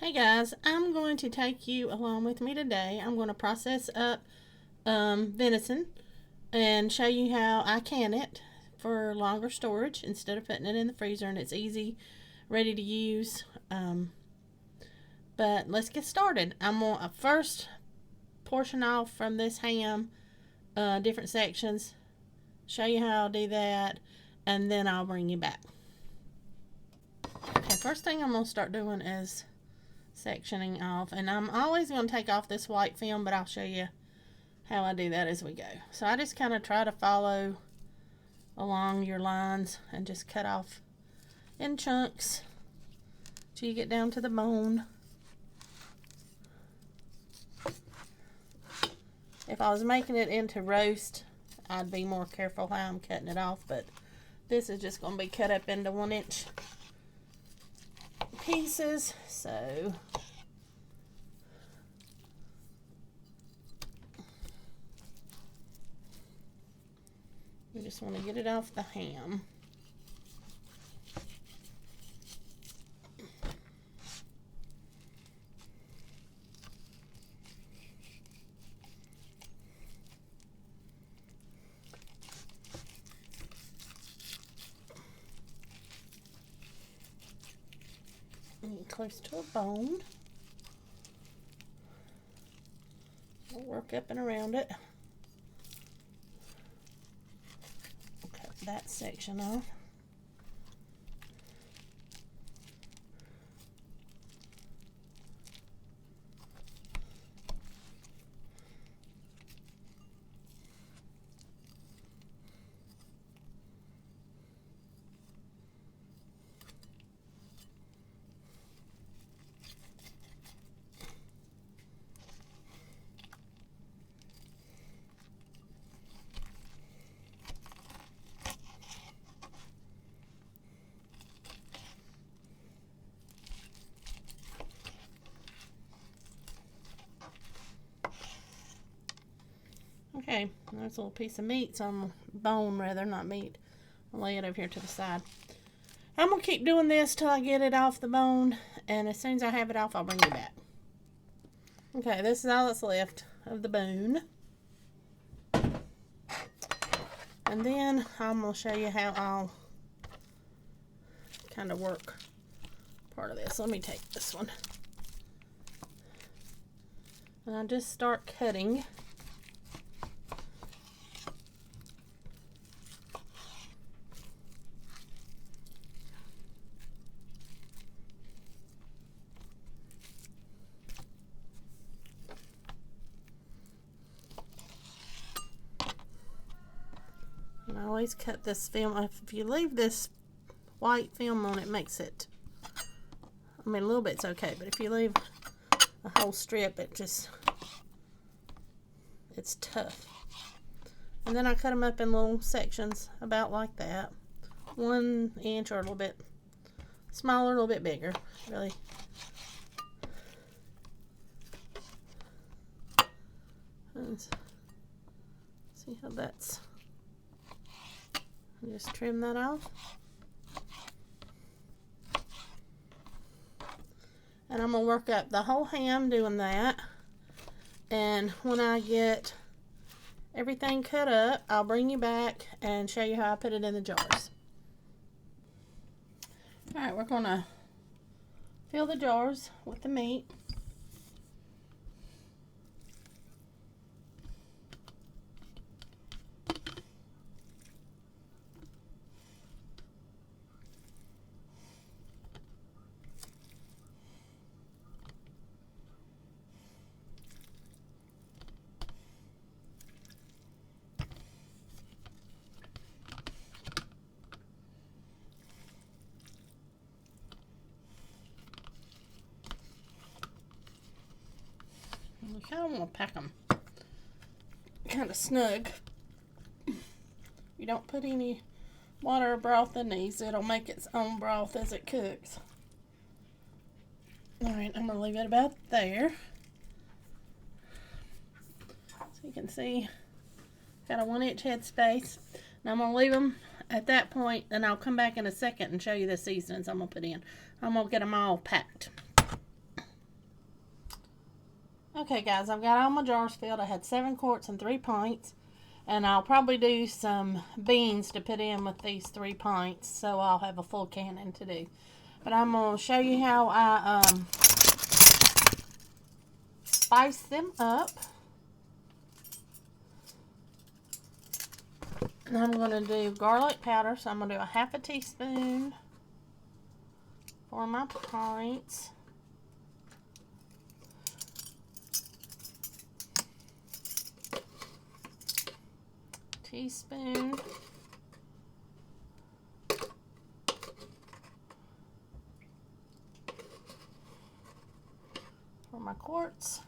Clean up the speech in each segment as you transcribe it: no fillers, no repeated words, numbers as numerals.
Hey guys, I'm going to take you along with me today. I'm going to process up venison and show you how I can it for longer storage instead of putting it in the freezer, and it's easy, ready to use. But let's get started. I'm going to first portion off from this ham different sections, show you how I'll do that, and then I'll bring you back. Okay, first thing I'm going to start doing is sectioning off, and I'm always going to take off this white film, but I'll show you how I do that as we go. So I just kind of try to follow along your lines and just cut off in chunks till you get down to the bone. If I was making it into roast, I'd be more careful how I'm cutting it off, but this is just going to be cut up into 1-inch pieces. So we just want to get it off the ham. Close to a bone. We'll work up and around it. Cut that section off. Okay, there's a little piece of meat, some bone rather, not meat. I'll lay it over here to the side. I'm going to keep doing this till I get it off the bone, and as soon as I have it off, I'll bring you back. Okay, this is all that's left of the bone. And then I'm going to show you how I'll kind of work part of this. Let me take this one. And I just start cutting. And I always cut this film. If you leave this white film on, it makes it, I mean, a little bit's okay, but if you leave a whole strip, it's tough. And then I cut them up in little sections about like that, 1 inch or a little bit smaller, a little bit bigger, really. And see how that's, just trim that off. And I'm going to work up the whole ham doing that. And when I get everything cut up, I'll bring you back and show you how I put it in the jars. Alright, we're going to fill the jars with the meat. I kind of want to pack them kind of snug. You don't put any water or broth in these, it'll make its own broth as it cooks. Alright, I'm going to leave it about there. So you can see, got a 1-inch head space. Now I'm going to leave them at that point, and I'll come back in a second and show you the seasonings I'm going to put in. I'm going to get them all packed. Okay guys, I've got all my jars filled. I had 7 quarts and 3 pints. And I'll probably do some beans to put in with these 3 pints. So I'll have a full cannon to do. But I'm going to show you how I spice them up. And I'm going to do garlic powder. So I'm going to do a half a teaspoon for my pints. Teaspoon for my quarts.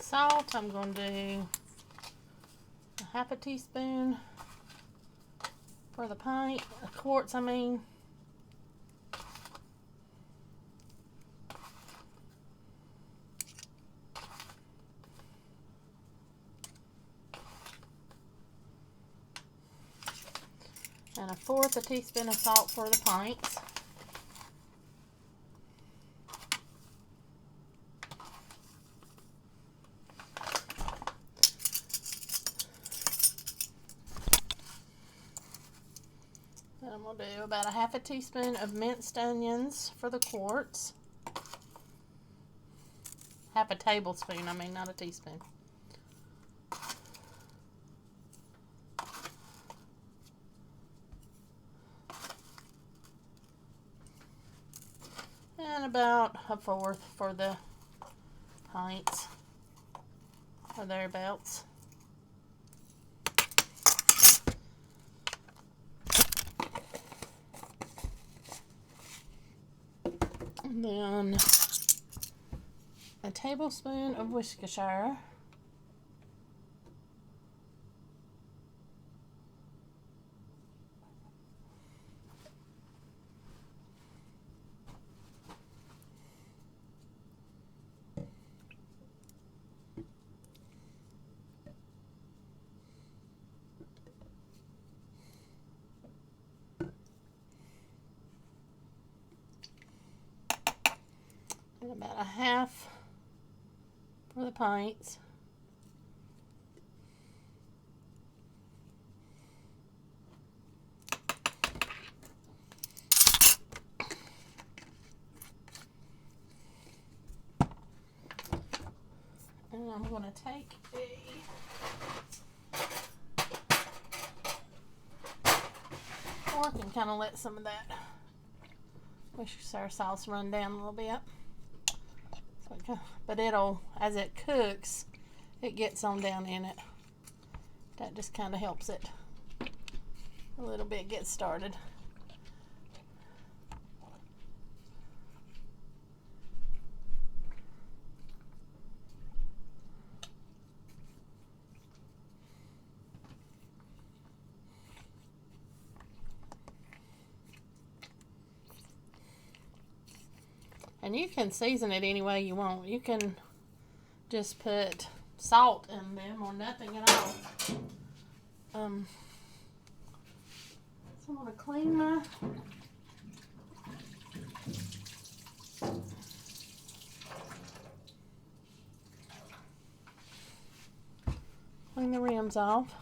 Salt, I'm going to do a half a teaspoon for the pint, quarts I mean. And a fourth a teaspoon of salt for the pints. Then I'm going to do about a half a teaspoon of minced onions for the quarts. Half a tablespoon, I mean, not a teaspoon. And about a fourth for the pints, or thereabouts. And then a tablespoon of Worcestershire. And about a half for the pints. And I'm going to take a fork and kind of let some of that Worcestershire sauce run down a little bit. But it'll, as it cooks, it gets on down in it. That just kind of helps it a little bit get started. And you can season it any way you want. You can just put salt in them or nothing at all. So I'm going to clean my the rims off.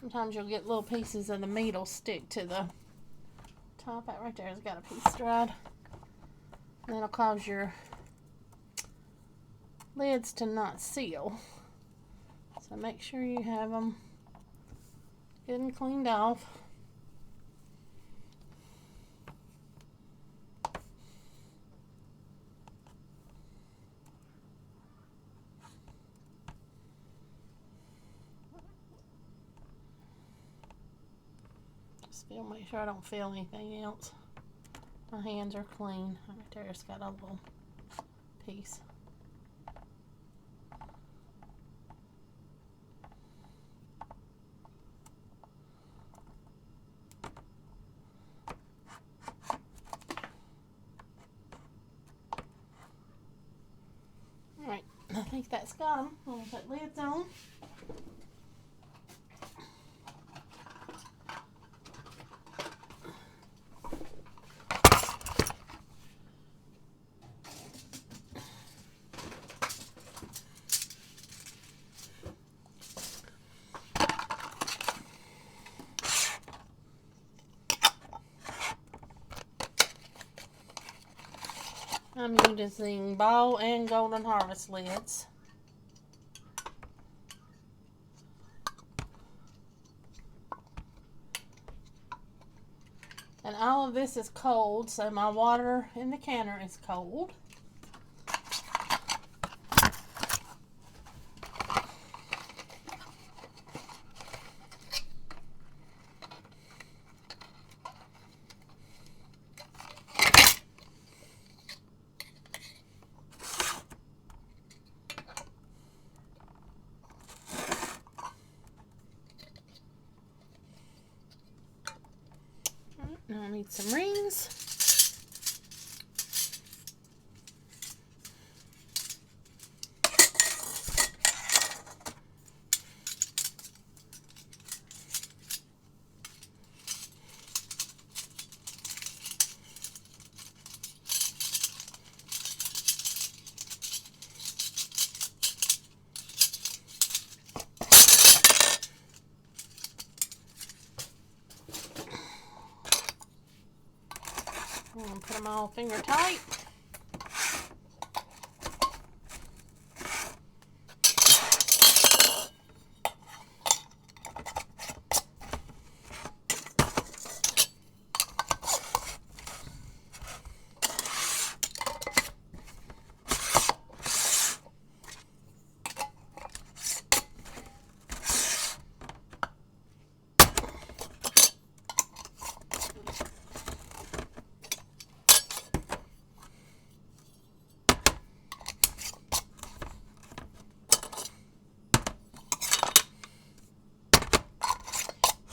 Sometimes you'll get little pieces of the meat will stick to the top. That right there has got a piece dried. And that'll cause your lids to not seal. So make sure you have them good and cleaned off. Just make sure I don't feel anything else. My hands are clean. Right there, it's got a little piece. Alright, I think that's got them. I'm going to put lids on. I'm using Ball and Golden Harvest lids. And all of this is cold, so my water in the canner is cold. Now I need some rings. I'm going to put them all finger tight.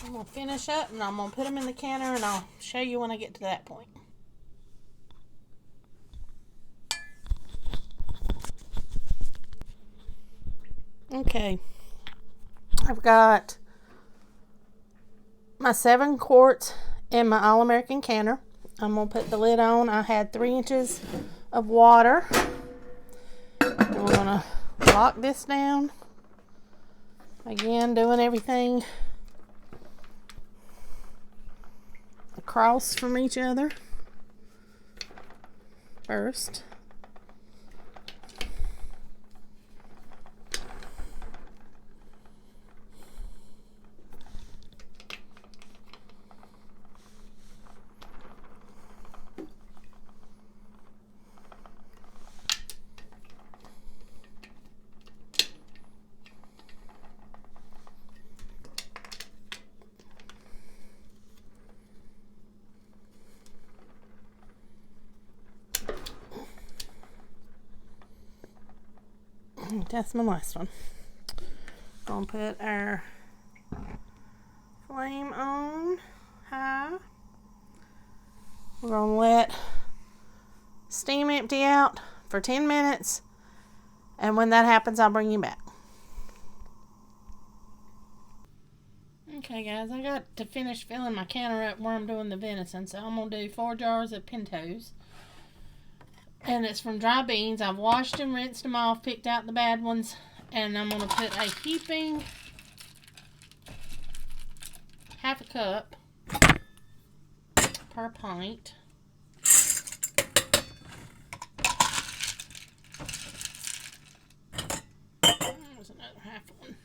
I'm going to finish up and I'm going to put them in the canner and I'll show you when I get to that point. Okay, I've got my 7 quarts in my All-American canner. I'm going to put the lid on. I had 3 inches of water. And we're going to lock this down. Again, doing everything across from each other first. That's my last one. Gonna put our flame on high. We're gonna let steam empty out for 10 minutes, and when that happens, I'll bring you back. Okay guys, I got to finish filling my canner up where I'm doing the venison, so I'm gonna do 4 jars of pintos. And it's from dry beans. I've washed them, rinsed them off, picked out the bad ones, and I'm going to put a heaping, half a cup per pint. There's another half one.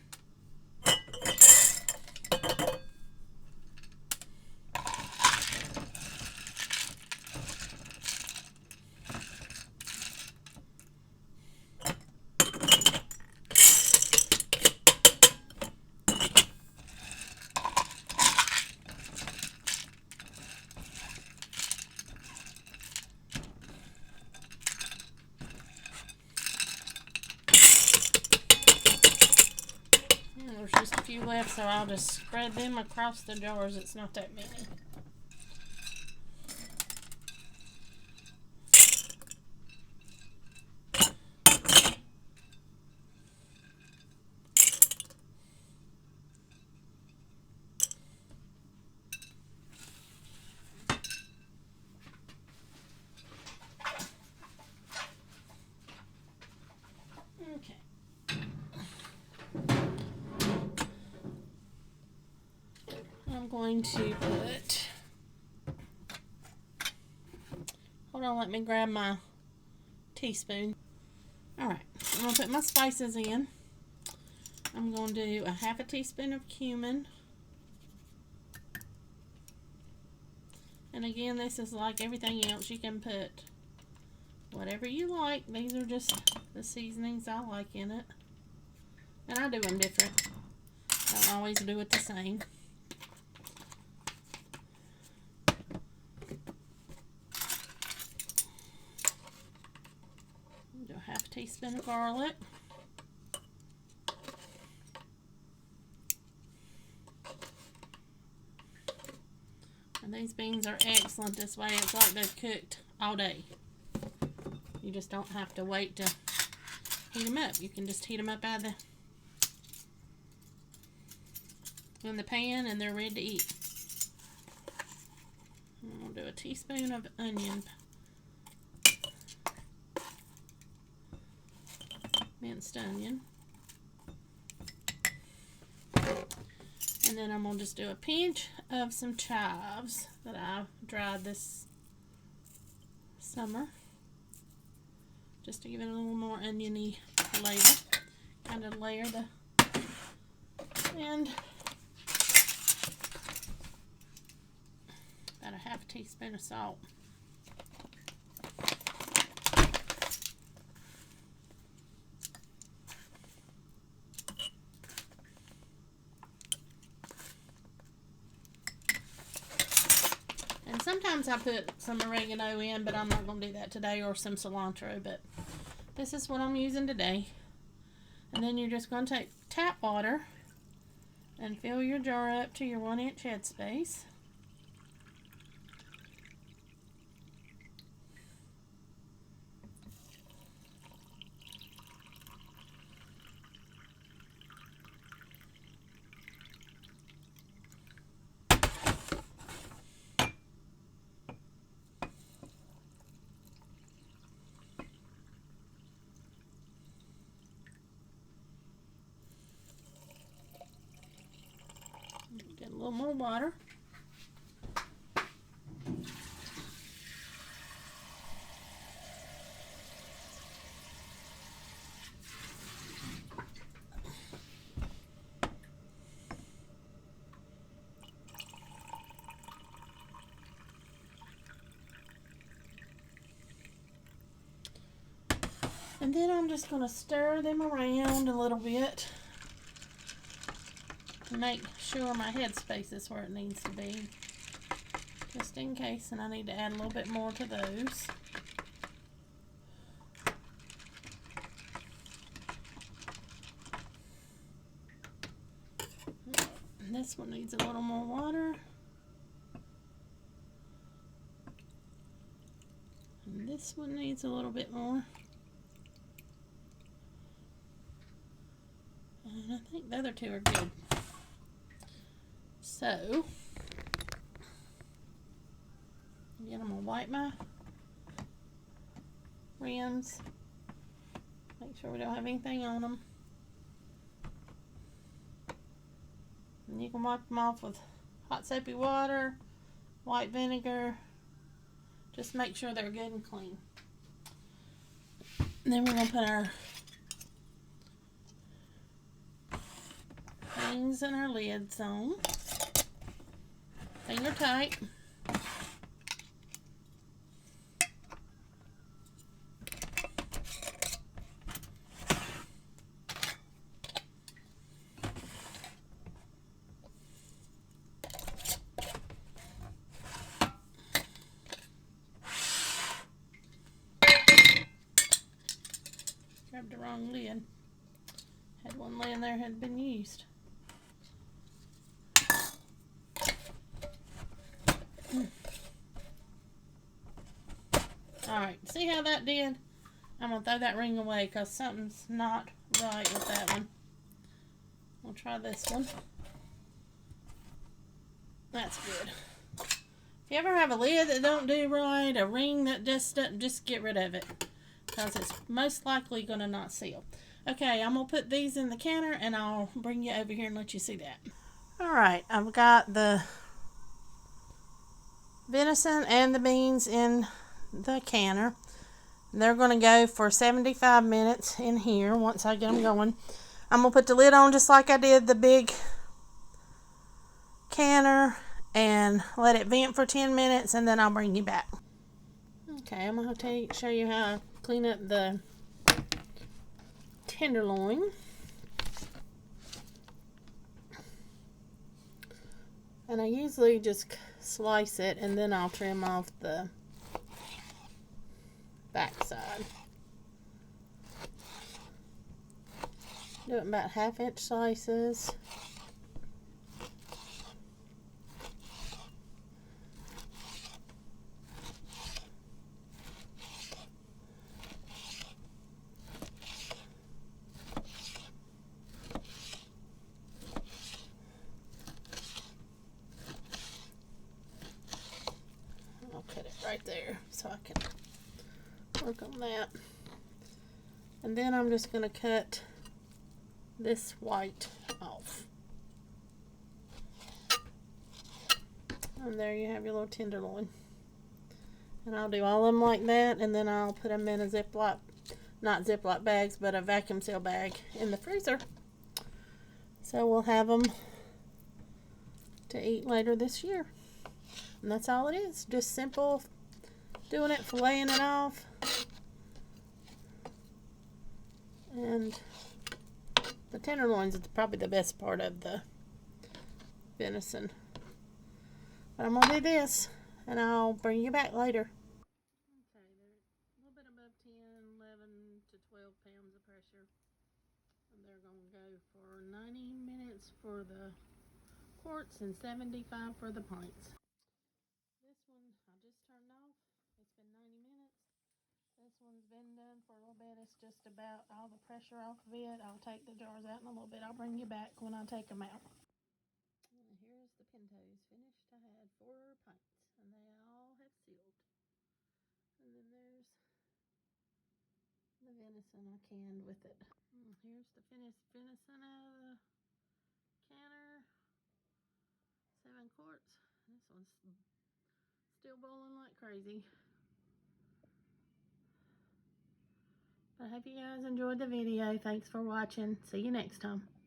few left, so I'll just spread them across the jars. It's not that many. I'm going to put, hold on, let me grab my teaspoon. Alright, I'm going to put my spices in. I'm going to do a half a teaspoon of cumin. And again, this is like everything else. You can put whatever you like. These are just the seasonings I like in it. And I do them different. I don't always do it the same. Do a half a teaspoon of garlic. And these beans are excellent this way. It's like they've cooked all day. You just don't have to wait to heat them up. You can just heat them up out of in the pan and they're ready to eat. And we'll do a teaspoon of onion. Minced onion. And then I'm going to just do a pinch of some chives that I dried this summer. Just to give it a little more oniony flavor. Kind of layer the... And about a half a teaspoon of salt. Sometimes I put some oregano in, but I'm not going to do that today, or some cilantro, but this is what I'm using today. And then you're just going to take tap water and fill your jar up to your 1-inch headspace. Get a little more water. And then I'm just going to stir them around a little bit. Make sure my headspace is where it needs to be, just in case, and I need to add a little bit more to those. And this one needs a little more water. And this one needs a little bit more. And I think the other two are good. So, again, I'm going to wipe my rims. Make sure we don't have anything on them. And you can wipe them off with hot soapy water, white vinegar. Just make sure they're good and clean. And then we're going to put our things and our lids on. Finger tight. Grabbed the wrong lid. Had one laying there, had been used. Alright, see how that did? I'm going to throw that ring away because something's not right with that one. We'll try this one. That's good. If you ever have a lid that don't do right, a ring that just doesn't, just get rid of it, because it's most likely going to not seal. Okay, I'm going to put these in the canner and I'll bring you over here and let you see that. Alright, I've got the venison and the beans in the canner. They're going to go for 75 minutes in here once I get them going. I'm going to put the lid on just like I did the big canner and let it vent for 10 minutes and then I'll bring you back. Okay, I'm going to show you how I clean up the tenderloin. And I usually just slice it and then I'll trim off the back side. Do it in about 1/2 inch slices. I'll cut it right there so I can work on that. And then I'm just going to cut this white off. And there you have your little tenderloin. And I'll do all of them like that, and then I'll put them in a Ziploc, not Ziploc bags, but a vacuum seal bag in the freezer. So we'll have them to eat later this year. And that's all it is. Just simple doing it, filleting it off. And the tenderloins is probably the best part of the venison. But I'm going to do this, and I'll bring you back later. Okay, they're a little bit above 10, 11 to 12 pounds of pressure. And they're going to go for 90 minutes for the quarts and 75 for the pints. This one I just turned off. It's been 90 minutes. This one's been done for a little bit. It's just about all the pressure off of it. I'll take the jars out in a little bit. I'll bring you back when I take them out. And here's the pintos finished. I had 4 pints and they all have sealed. And then there's the venison I canned with it. And here's the finished venison out of the canner. 7 quarts. This one's still boiling like crazy. I hope you guys enjoyed the video. Thanks for watching. See you next time.